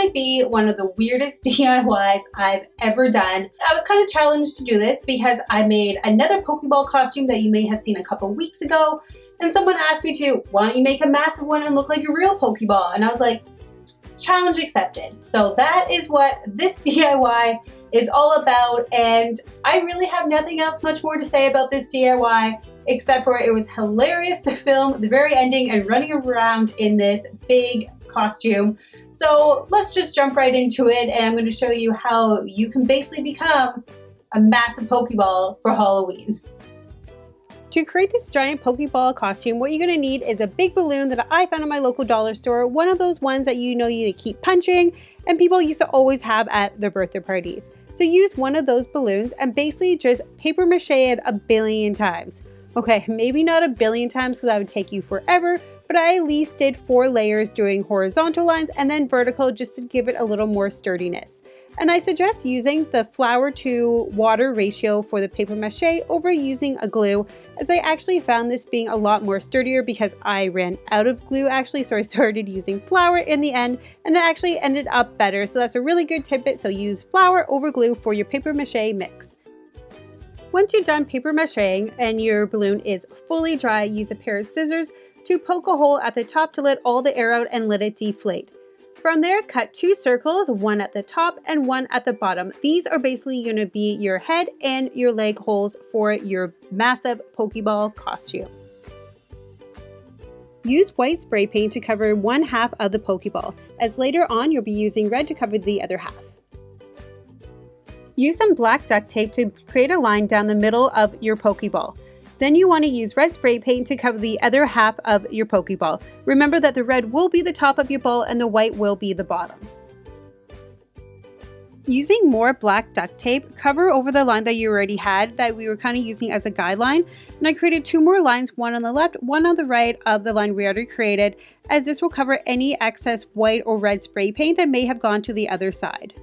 might be one of the weirdest DIYs I've ever done. I was kind of challenged to do this because I made another Pokeball costume that you may have seen a couple weeks ago, and someone asked me to, why don't you make a massive one and look like a real Pokeball? And I was like, challenge accepted. So that is what this DIY is all about, and I really have nothing else much more to say about this DIY except for it was hilarious to film the very ending and running around in this big costume. So let's just jump right into it, and I'm going to show you how you can basically become a massive Pokeball for Halloween. To create this giant Pokeball costume, what you're going to need is a big balloon that I found in my local dollar store, one of those ones that you need to keep punching and people used to always have at their birthday parties. So use one of those balloons and basically just paper mache it a billion times. Okay, maybe not a billion times because that would take you forever, but I at least did 4 layers doing horizontal lines and then vertical just to give it a little more sturdiness. And I suggest using the flour to water ratio for the paper mache over using a glue, as I actually found this being a lot more sturdier because I ran out of glue actually, so I started using flour in the end and it actually ended up better. So that's a really good tidbit, so use flour over glue for your paper mache mix. Once you're done paper macheing and your balloon is fully dry, use a pair of scissors to poke a hole at the top to let all the air out and let it deflate. From there, cut 2 circles, one at the top and one at the bottom. These are basically going to be your head and your leg holes for your massive Pokeball costume. Use white spray paint to cover one half of the Pokeball, as later on you'll be using red to cover the other half. Use some black duct tape to create a line down the middle of your Pokeball. Then you want to use red spray paint to cover the other half of your Pokeball. Remember that the red will be the top of your ball and the white will be the bottom. Using more black duct tape, cover over the line that you already had that we were kind of using as a guideline. And I created 2 more lines, one on the left, one on the right of the line we already created, as this will cover any excess white or red spray paint that may have gone to the other side.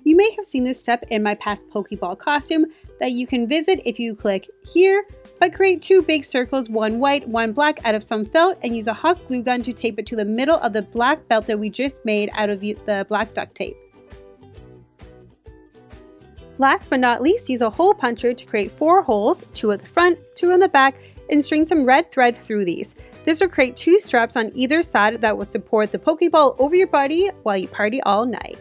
You may have seen this step in my past Pokeball costume that you can visit if you click here, but create 2 big circles, one white, one black out of some felt, and use a hot glue gun to tape it to the middle of the black belt that we just made out of the black duct tape. Last but not least, use a hole puncher to create 4 holes, 2 at the front, 2 on the back, and string some red thread through these. This will create 2 straps on either side that will support the Pokeball over your body while you party all night.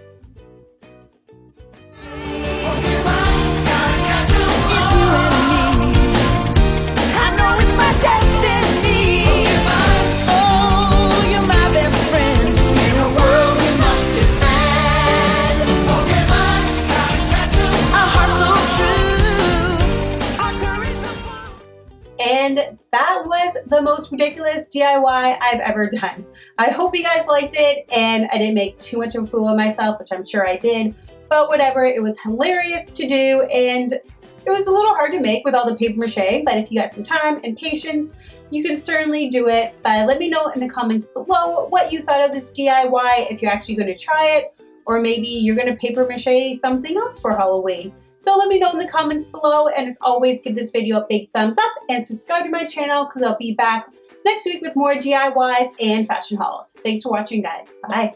And that was the most ridiculous DIY I've ever done. I hope you guys liked it and I didn't make too much of a fool of myself, which I'm sure I did, but whatever, it was hilarious to do and it was a little hard to make with all the paper mache, but if you got some time and patience, you can certainly do it. But let me know in the comments below what you thought of this DIY, if you're actually going to try it, or maybe you're going to paper mache something else for Halloween. So let me know in the comments below, and as always, give this video a big thumbs up and subscribe to my channel because I'll be back next week with more DIYs and fashion hauls. Thanks for watching, guys. Bye.